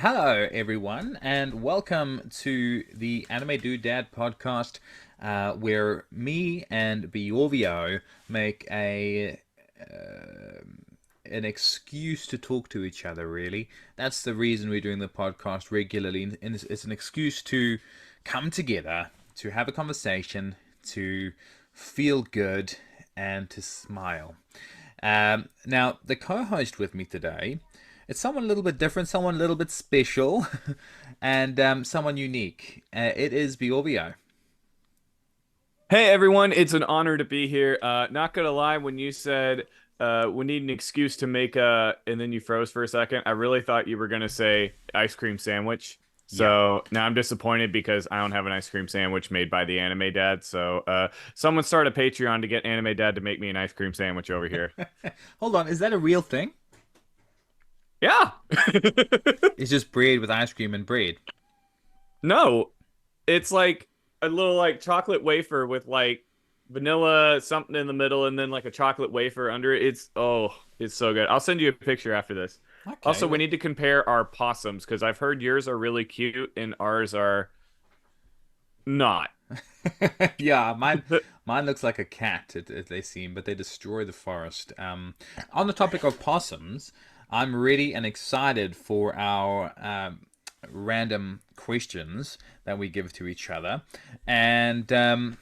Hello, everyone, and welcome to the Anime Dude Dad podcast, where me and Bjorvio make an excuse to talk to each other. Really, that's the reason we're doing the podcast regularly, and it's an excuse to come together, to have a conversation, to feel good, and to smile. Now, the co-host with me today, it's someone a little bit different, someone a little bit special, and someone unique. It is Bjorvio. Hey everyone, it's an honor to be here. Not gonna lie, when you said we need an excuse to make and then you froze for a second, I really thought you were gonna say ice cream sandwich. Yeah. So now I'm disappointed because I don't have an ice cream sandwich made by the Anime Dad. So someone start a Patreon to get Anime Dad to make me an ice cream sandwich over here. Hold on, is that a real thing? Yeah. It's just bread with ice cream and bread. No, it's like a little like chocolate wafer with like vanilla something in the middle and then like a chocolate wafer under it. It's so good. I'll send you a picture after this. Okay. Also, we need to compare our possums because I've heard yours are really cute and ours are not. Yeah, mine looks like a cat. They seem, but they destroy the forest. On the topic of possums, I'm ready and excited for our random questions that we give to each other, and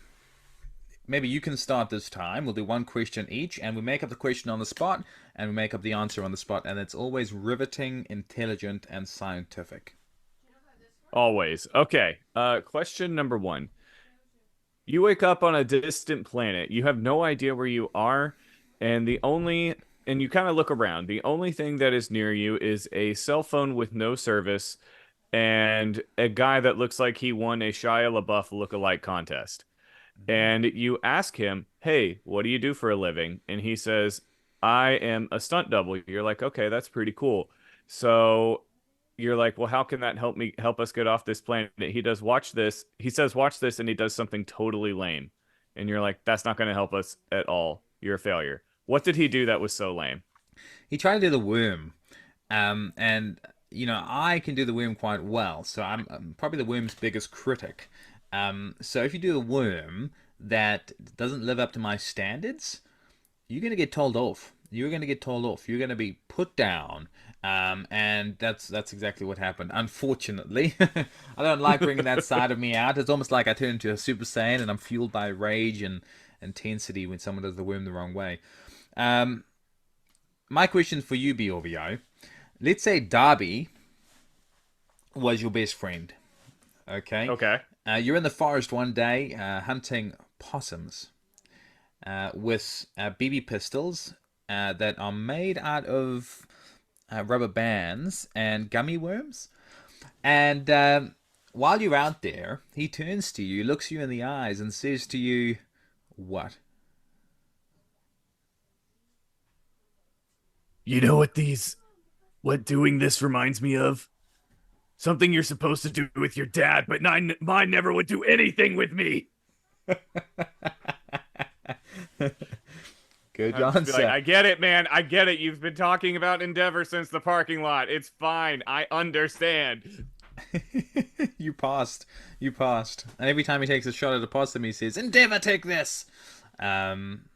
maybe you can start this time. We'll do one question each, and we make up the question on the spot, and we make up the answer on the spot, and it's always riveting, intelligent, and scientific. Always. Okay. Question number one. You wake up on a distant planet. You have no idea where you are, and and you kind of look around. The only thing that is near you is a cell phone with no service and a guy that looks like he won a Shia LaBeouf lookalike contest. And you ask him, "Hey, what do you do for a living?" And he says, "I am a stunt double." You're like, "Okay, that's pretty cool." So you're like, "Well, how can that help us get off this planet?" He does watch this. He says, "Watch this," and he does something totally lame. And you're like, "That's not going to help us at all. You're a failure." What did he do that was so lame? He tried to do the worm, and I can do the worm quite well, so I'm probably the worm's biggest critic. So if you do a worm that doesn't live up to my standards, you're going to get told off. You're going to get told off. You're going to be put down. And that's exactly what happened. Unfortunately, I don't like bringing that side of me out. It's almost like I turn into a Super Saiyan and I'm fueled by rage and intensity when someone does the worm the wrong way. Um, my question for you, Bjorvio. Let's say Darby was your best friend. Okay, Okay. you're in the forest one day hunting possums with BB pistols that are made out of rubber bands and gummy worms. And while you're out there, he turns to you, looks you in the eyes, and says to you, "What?" You know what doing this reminds me of? Something you're supposed to do with your dad, but mine never would do anything with me. Good I'd just be like, answer. I get it, man. I get it. You've been talking about Endeavor since the parking lot. It's fine. I understand. You passed. You passed. And every time he takes a shot at a possum, he says, "Endeavor, take this." Um,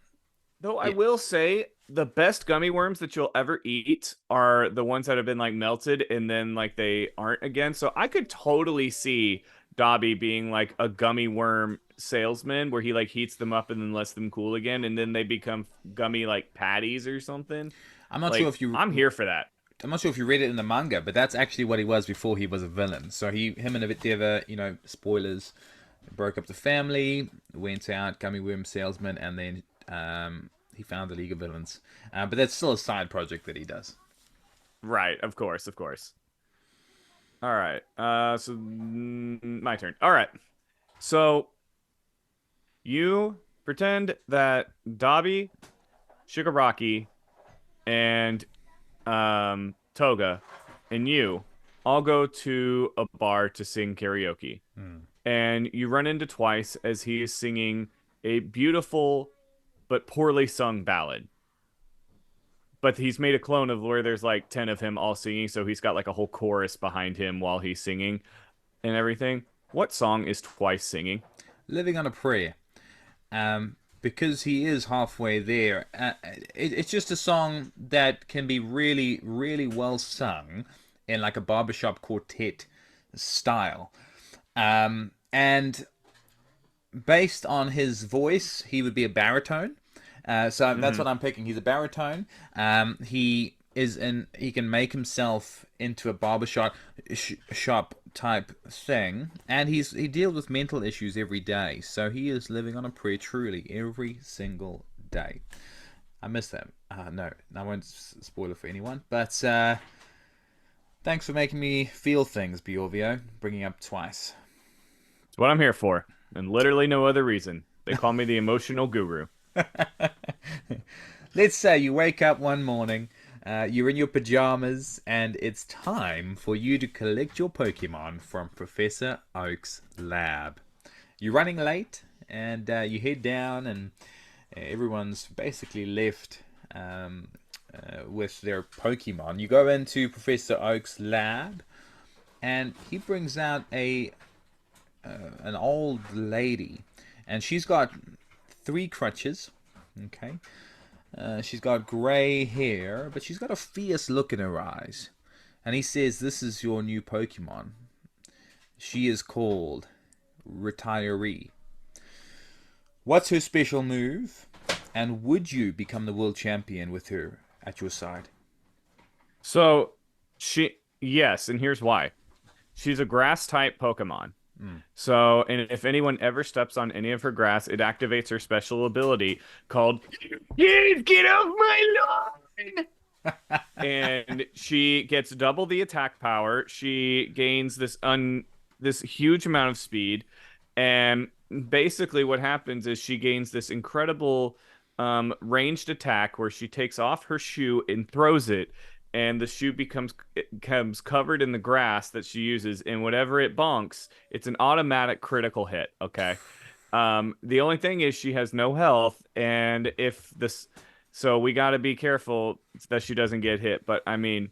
Though I yeah. will say the best gummy worms that you'll ever eat are the ones that have been like melted and then like they aren't again. So I could totally see Dobby being like a gummy worm salesman where he like heats them up and then lets them cool again and then they become gummy like patties or something. I'm not sure Like if you. I'm here for that. I'm not sure if you read it in the manga, but that's actually what he was before he was a villain. So him and Endeavor, spoilers, broke up the family, went out, gummy worm salesman, and then he found the League of Villains. But that's still a side project that he does. Right, of course, of course. All right. My turn. All right. So you pretend that Dobby, Shigaraki, and Toga and you all go to a bar to sing karaoke. Hmm. And you run into Twice as he is singing a beautiful but poorly sung ballad. but he's made a clone of where there's like 10 of him all singing, so he's got like a whole chorus behind him while he's singing and everything. What song is Twice singing? Living on a Prayer. Because he is halfway there. It's just a song that can be really, really well sung in like a barbershop quartet style. And based on his voice, he would be a baritone. So that's Mm-hmm. what I'm picking. He's a baritone. He is in. He can make himself into a barbershop shop type thing, and he deals with mental issues every day. So he is living on a prayer, truly, every single day. I missed that. No, I won't spoil it for anyone. But thanks for making me feel things, Bjorvio. Bringing up Twice. It's what I'm here for, and literally no other reason. They call me the emotional guru. Let's say you wake up one morning, you're in your pajamas, and it's time for you to collect your Pokemon from Professor Oak's lab. You're running late, and you head down, and everyone's basically left with their Pokemon. You go into Professor Oak's lab, and he brings out a an old lady, and she's got three crutches. Okay, she's got grey hair, but she's got a fierce look in her eyes. And he says, "This is your new Pokemon. She is called Retiree. What's her special move? And would you become the world champion with her at your side?" So yes, and here's why. She's a grass type Pokemon. So, and if anyone ever steps on any of her grass, it activates her special ability called Get off my lawn! And she gets double the attack power. She gains this huge amount of speed, and basically what happens is she gains this incredible ranged attack where she takes off her shoe and throws it, and the shoe becomes covered in the grass that she uses, and whatever it bonks, it's an automatic critical hit. Okay. The only thing is she has no health, and if this, so we got to be careful that she doesn't get hit. But I mean,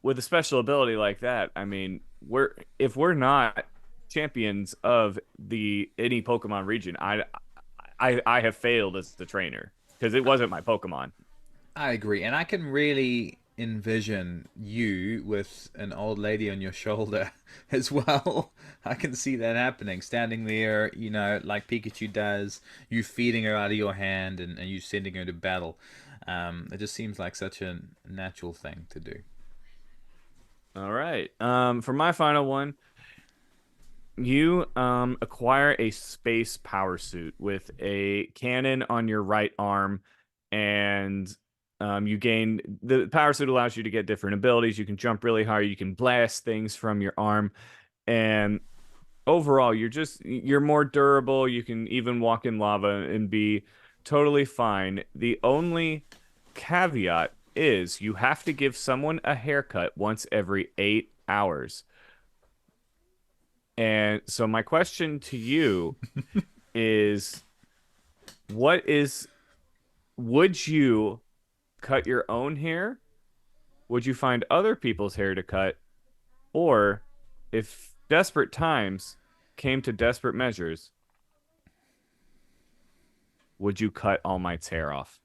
with a special ability like that, I mean, if we're not champions of the any Pokemon region, I have failed as the trainer because it wasn't my Pokemon. I agree, and I can really envision you with an old lady on your shoulder as well. I can see that happening, standing there, like Pikachu does, you feeding her out of your hand and you sending her to battle. It just seems like such a natural thing to do. All right. For my final one, you acquire a space power suit with a cannon on your right arm, and you gain the power suit allows you to get different abilities. You can jump really high, you can blast things from your arm, and overall you're more durable. You can even walk in lava and be totally fine. The only caveat is you have to give someone a haircut once every 8 hours. And so my question to you is what is would you cut your own hair? Would you find other people's hair to cut? Or if desperate times came to desperate measures, would you cut All Might's hair off?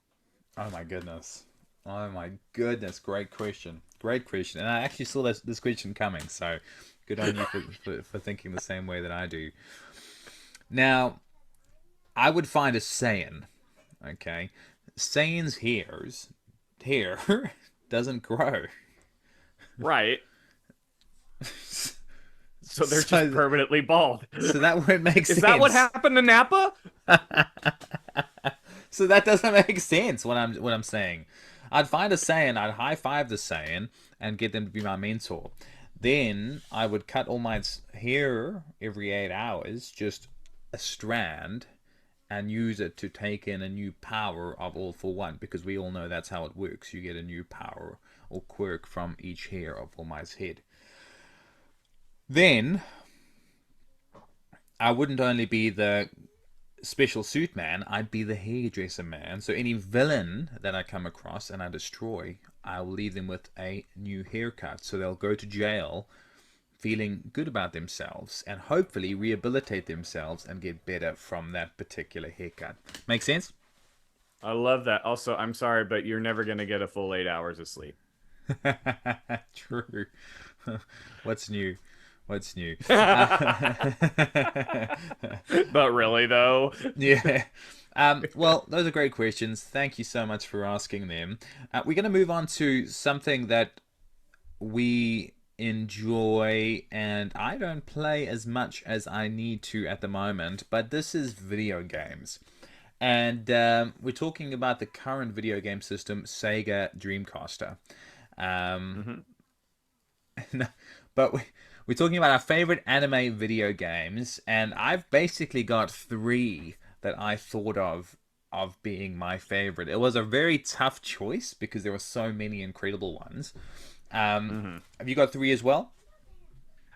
Oh my goodness. Oh my goodness. Great question. Great question. And I actually saw this question coming, so good on you for thinking the same way that I do. Now, I would find a Saiyan, okay? Saiyan's hair doesn't grow. Right. So they're just So, permanently bald. so that won't make Is that what sense. happened to Nappa? So that doesn't make sense what I'm saying. I'd find a Saiyan, I'd high five the Saiyan and get them to be my mentor. Then I would cut All Might's hair every 8 hours, just a strand, and use it to take in a new power of All for One, because we all know that's how it works. You get a new power or quirk from each hair of All Might's head. Then I wouldn't only be the special suit man, I'd be the hairdresser man. So any villain that I come across and I destroy, I'll leave them with a new haircut. So they'll go to jail feeling good about themselves and hopefully rehabilitate themselves and get better from that particular haircut. Make sense? I love that. Also, I'm sorry, but you're never going to get a full 8 hours of sleep. True. What's new? What's new? But really, though. Yeah. Well, those are great questions. Thank you so much for asking them. We're going to move on to something that we enjoy, and I don't play as much as I need to at the moment, but this is video games. And we're talking about the current video game system, Sega Dreamcaster. Um, Hmm. but we're talking about our favorite anime video games, and I've basically got three that I thought of being my favorite. It was a very tough choice because there were so many incredible ones. Hmm. Have you got three as well?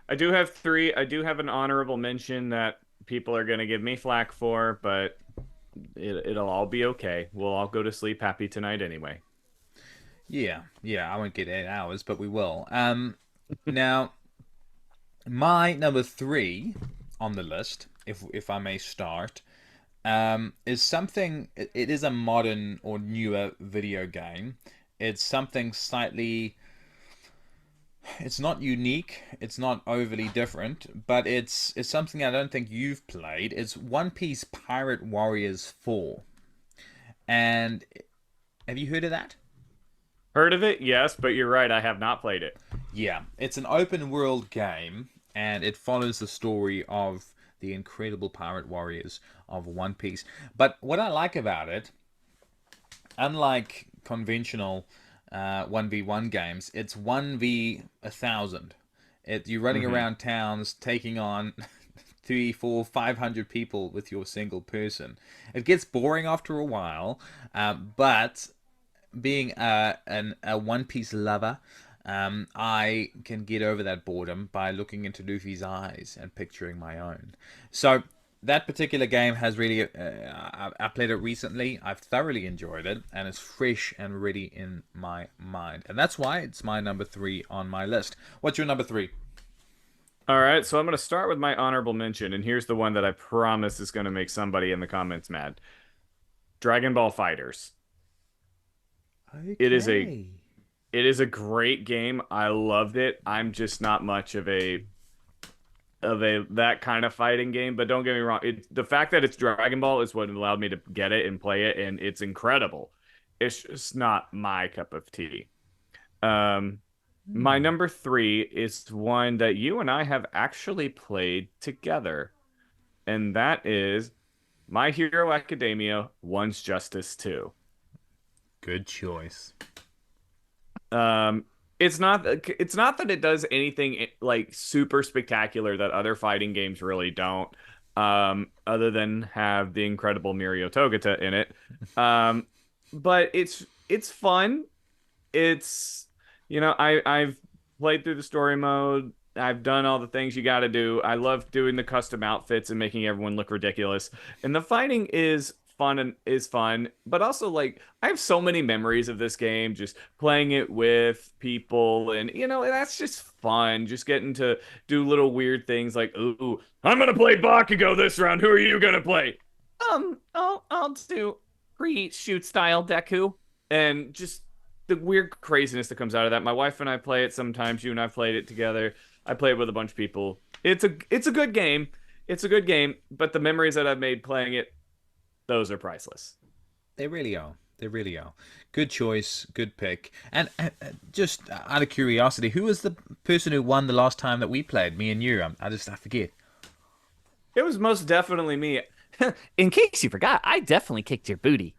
I do have three. I do have an honorable mention that people are going to give me flack for, but it'll all be okay. We'll all go to sleep happy tonight anyway. Yeah, yeah. I won't get 8 hours, but we will. Now my number three on the list, if I may start, is something. It is a modern or newer video game. It's something slightly. It's not unique. It's not overly different, but it's something I don't think you've played. It's One Piece Pirate Warriors 4. And have you heard of that? Heard of it? Yes, but you're right. I have not played it. Yeah, it's an open world game, and it follows the story of the incredible pirate warriors of One Piece. But what I like about it, unlike conventional 1v1 games, it's 1v 1,000. You're running Hmm. around towns taking on three, four, 500 people with your single person. It gets boring after a while, but being a One Piece lover, I can get over that boredom by looking into Luffy's eyes and picturing my own. So that particular game has really. I played it recently. I've thoroughly enjoyed it, and it's fresh and ready in my mind, and that's why it's my number three on my list. What's your number three? All right, so I'm going to start with my honorable mention, and here's the one that I promise is going to make somebody in the comments mad. Dragon Ball Fighters. It is a Okay. it is a great game. I loved it. I'm just not much of a that kind of fighting game, but don't get me wrong. The fact that it's Dragon Ball is what allowed me to get it and play it, and it's incredible. It's just not my cup of tea. Um, my Hmm. number three is one that you and I have actually played together, and that is My Hero Academia One's Justice 2. Good choice. Um, it's not that it does anything like super spectacular that other fighting games really don't, other than have the incredible Mirio Togata in it. Um, but it's fun. It's I've played through the story mode. I've done all the things you got to do. I love doing the custom outfits and making everyone look ridiculous. And the fighting is fun, but also like I have so many memories of this game just playing it with people and that's just fun. Just getting to do little weird things like, "Ooh, I'm going to play Bakugo this round. Who are you going to play?" I'll do pre-shoot style Deku and just the weird craziness that comes out of that. My wife and I play it sometimes. You and I played it together. I play it with a bunch of people. It's a good game. It's a good game, but the memories that I've made playing it, those are priceless. They really are. They really are. Good choice. Good pick. And just out of curiosity, who was the person who won the last time that we played? Me and you. I forget. It was most definitely me. In case you forgot, I definitely kicked your booty.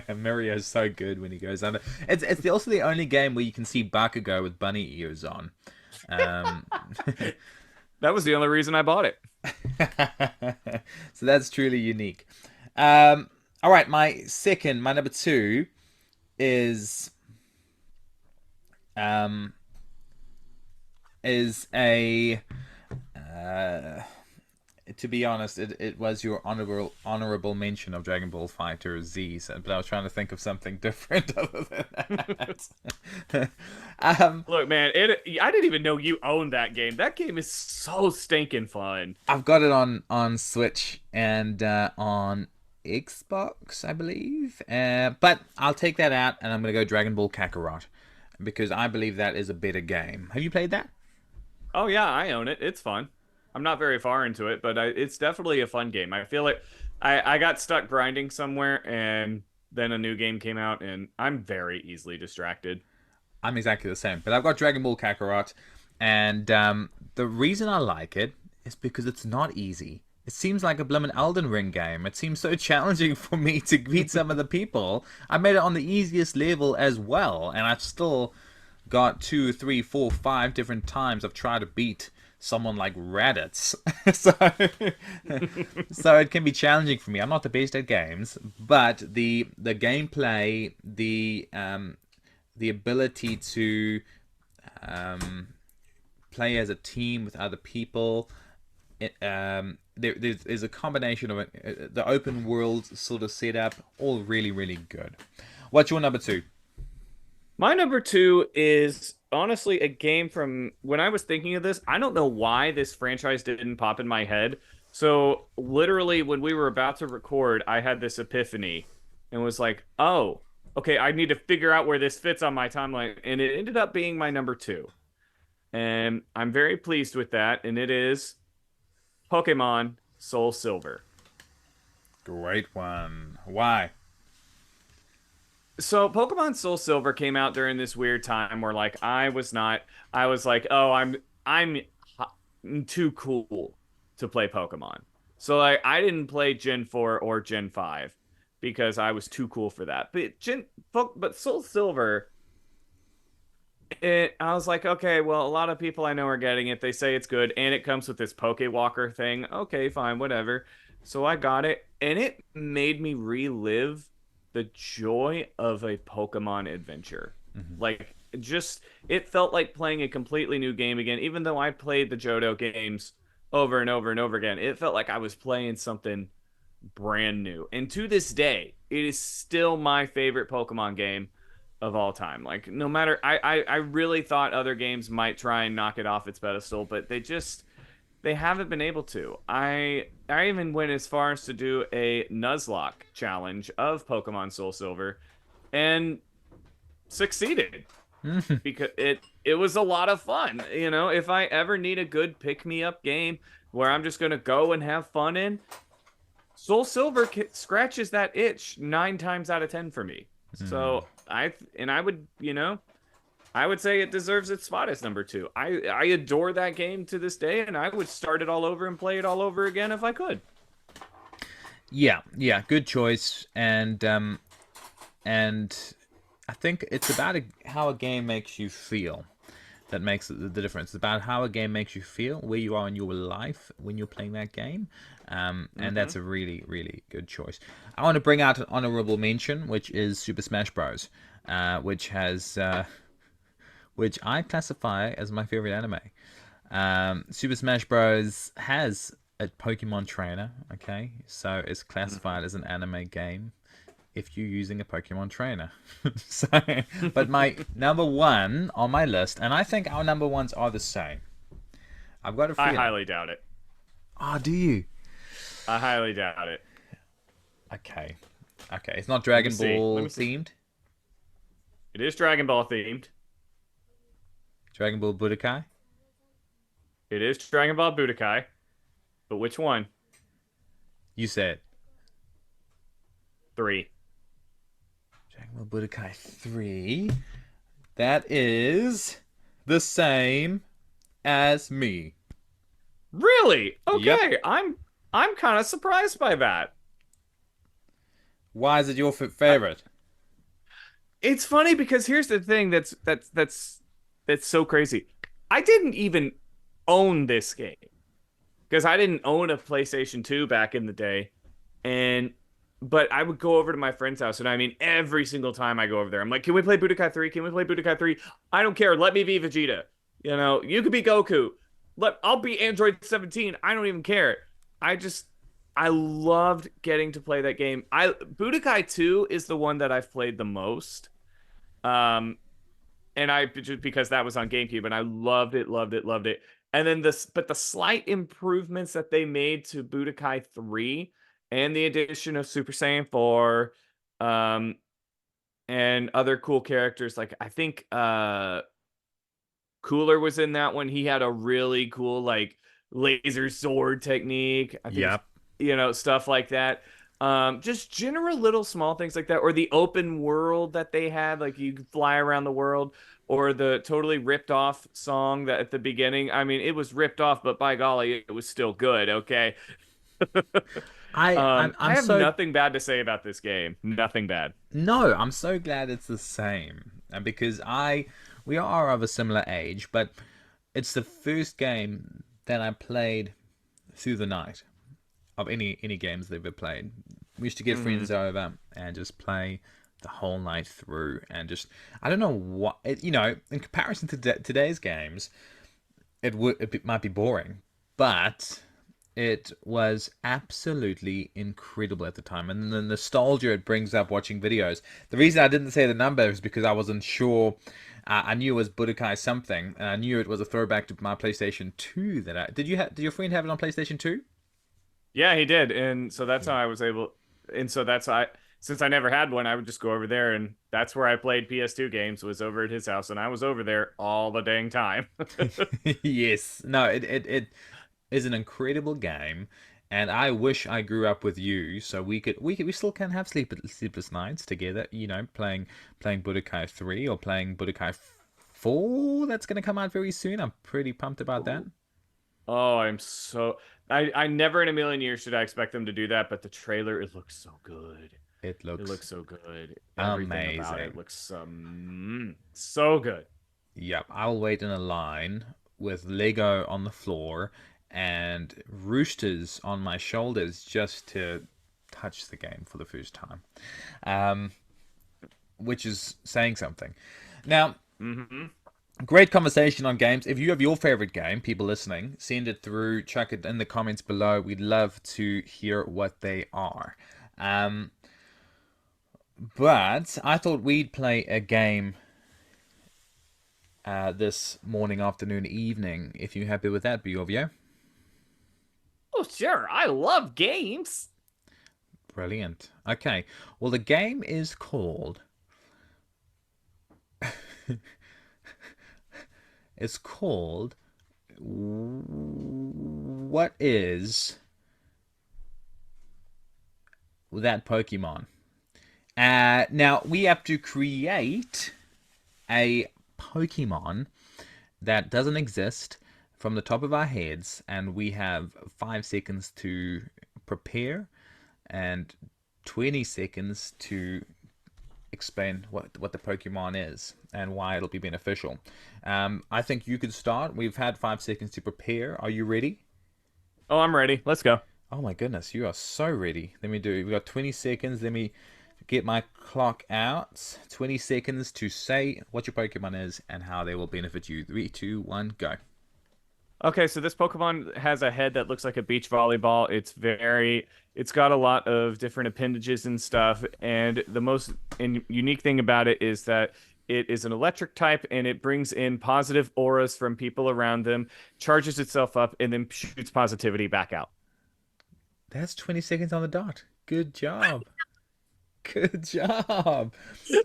Mario's so good when he goes under. It's also the only game where you can see Bakugo with bunny ears on. Um, That was the only reason I bought it. so that's truly unique. Um, all right, my number two is um, is a uh, to be honest, it was your honorable mention of Dragon Ball Fighter Z, but I was trying to think of something different other than that. Look, man, I didn't even know you owned that game. That game is so stinking fun. I've got it on Switch and on Xbox, I believe. But I'll take that out, and I'm gonna go Dragon Ball Kakarot because I believe that is a better game. Have you played that? Oh yeah, I own it. It's fun. I'm not very far into it, but it's definitely a fun game. I feel like I got stuck grinding somewhere, and then a new game came out, and I'm very easily distracted. I'm exactly the same. But I've got Dragon Ball Kakarot, and the reason I like it is because it's not easy. It seems like a bloomin' Elden Ring game. It seems so challenging for me to beat some of the people. I made it on the easiest level as well, and I've still got 2, 3, 4, 5 different times I've tried to beat someone like Raditz. So it can be challenging for me. I'm not the best at games, but the gameplay, the ability to play as a team with other people. There's a combination of it, the open world sort of setup, all really, really good. What's your number two? My number two is honestly a game from when I was thinking of this. I don't know why this franchise didn't pop in my head. So literally when we were about to record, I had this epiphany and was like, oh, okay, I need to figure out where this fits on my timeline. And it ended up being my number two. And I'm very pleased with that. And it is Pokemon Soul Silver. Great one. Why? So Pokemon Soul Silver came out during this weird time where like I was like, "Oh, I'm too cool to play Pokemon." So like I didn't play Gen 4 or Gen 5 because I was too cool for that. But Soul Silver, I was like, "Okay, well, a lot of people I know are getting it. They say it's good and it comes with this Pokewalker thing. Okay, fine, whatever." So I got it and it made me relive the joy of a Pokemon adventure. Mm-hmm. Like, just, it felt like playing a completely new game again. Even though I played the Johto games over and over and over again, it felt like I was playing something brand new. And to this day, it is still my favorite Pokemon game of all time. Like, no matter, I really thought other games might try and knock it off its pedestal, but they haven't been able to. I even went as far as to do a Nuzlocke challenge of Pokemon Soul Silver and succeeded because it was a lot of fun. You know, if I ever need a good pick me up game where I'm just going to go and have fun in, Soul Silver scratches that itch 9 times out of 10 for me. So I would, I would say it deserves its spot as number two. I adore that game to this day, and I would start it all over and play it all over again if I could. Yeah, good choice, and I think it's about how a game makes you feel that makes the difference. It's about how a game makes you feel, where you are in your life when you're playing that game, and that's a really, really good choice. I want to bring out an honorable mention, which is Super Smash Bros., which I classify as my favorite anime. Super Smash Bros. Has a Pokemon trainer, okay? So it's classified as an anime game if you're using a Pokemon trainer. So, but my number one on my list, and I think our number ones are the same. I've got a feeling. I highly doubt it. Oh, do you? I highly doubt it. Okay. It's not Dragon Ball themed? It is Dragon Ball themed. Dragon Ball Budokai? It is Dragon Ball Budokai. But which one? You said 3. Dragon Ball Budokai 3. That is the same as me. Really? Okay. Yep. I'm kind of surprised by that. Why is it your favorite? It's funny because here's the thing that's so crazy. I didn't even own this game because I didn't own a PlayStation 2 back in the day. But I would go over to my friend's house, and I mean, every single time I go over there, I'm like, can we play Budokai 3? Can we play Budokai 3? I don't care. Let me be Vegeta. You know, you could be Goku. I'll be Android 17. I don't even care. I just I loved getting to play that game. I Budokai 2 is the one that I've played the most. Um, and I just because that was on GameCube and I loved it, loved it, loved it. And then the slight improvements that they made to Budokai 3 and the addition of Super Saiyan 4, um, and other cool characters like I think Cooler was in that one. He had a really cool like laser sword technique. I think it's Yep. stuff like that. Just general little small things like that, or the open world that they had, like you could fly around the world, or the totally ripped off song that at the beginning. I mean, it was ripped off, but by golly, it was still good. Okay. I I'm have so nothing bad to say about this game. Nothing bad. no, I'm so glad it's the same, and because I we are of a similar age, but it's the first game that I played through the night of any games they've ever played. We used to get Hmm. friends over and just play the whole night through, and just I don't know what in comparison to today's games, it might be boring, but it was absolutely incredible at the time, and the nostalgia it brings up watching videos. The reason I didn't say the number is because I wasn't sure. I knew it was Budokai something, and I knew it was a throwback to my PlayStation 2. That I did you have? Did your friend have it on PlayStation 2? Yeah, he did. And so that's how I was able and so that's I since I never had one, I would just go over there and that's where I played PS2 games was over at his house and I was over there all the dang time. Yes. No, it is an incredible game, and I wish I grew up with you so we still can have sleepless nights together. Playing Budokai 3 or playing Budokai 4. That's gonna come out very soon. I'm pretty pumped about that. Oh, I never in a million years should I expect them to do that, but the trailer it looks so good. It It looks looks so good. Everything about it amazing. looks so good. Yep, I'll wait in a line with Lego on the floor and roosters on my shoulders just to touch the game for the first time, um, which is saying something. Now, Hmm. great conversation on games. If you have your favorite game, people listening, send it through, chuck it in the comments below. We'd love to hear what they are. Um, but I thought we'd play a game this morning, afternoon, evening. If you're happy with that, Bjorvio. Oh, sure. I love games. Brilliant. Okay. Well, the game is called. It's called. What is that Pokemon? Now we have to create a Pokemon that doesn't exist from the top of our heads, and we have 5 seconds to prepare and 20 seconds to explain what the Pokemon is and why it'll be beneficial. I think you could start. We've had 5 seconds to prepare. Are you ready? Oh, I'm ready. Let's go. Oh my goodness, you are so ready. Let me do. We got 20 seconds. Let me get my clock out. 20 seconds to say what your Pokemon is and how they will benefit you. Three, two, one, go. Okay, so this Pokemon has a head that looks like a beach volleyball. It's got a lot of different appendages and stuff. And the most unique thing about it is that it is an electric type and it brings in positive auras from people around them, charges itself up, and then shoots positivity back out. That's 20 seconds on the dot. Good job. Good job.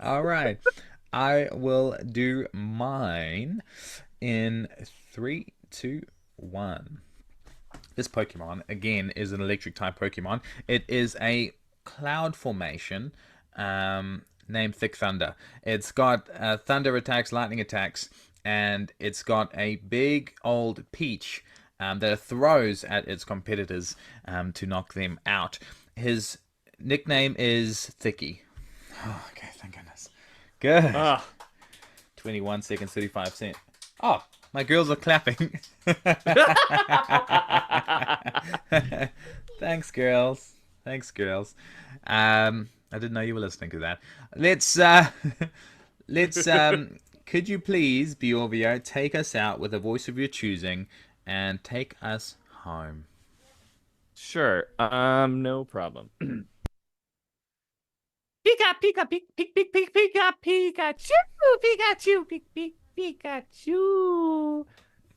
All right. I will do mine in three, two, one. This Pokemon, again, is an electric type Pokemon. It is a cloud formation named Thick Thunder. It's got thunder attacks, lightning attacks, and it's got a big old peach that it throws at its competitors to knock them out. His nickname is Thicky. Oh, okay, thank goodness. Good. Ah, 21 seconds, 35 cents. Oh, my girls are clapping. Thanks, girls. Thanks, girls. I didn't know you were listening to that. Let's let's could you please, Bjorvio, take us out with a voice of your choosing and take us home. Sure. No problem. Pika, Pika, Pika, Pika, Pika, Pika, Pikachu, Pikachu, Pika, Pikachu.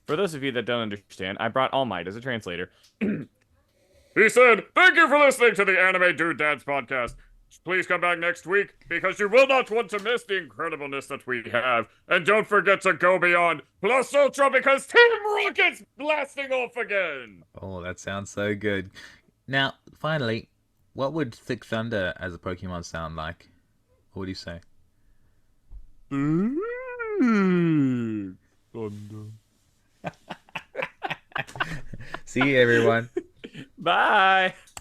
For those of you that don't understand, I brought All Might as a translator. He said, "Thank you for listening to the Anime Dude Dads podcast. Please come back next week because you will not want to miss the incredibleness that we have. And don't forget to go beyond Plus Ultra because Team Rocket's blasting off again." Oh, that sounds so good. Now, finally, what would Thick Thunder as a Pokemon sound like? What would you say? Thunder. See you, everyone. Bye.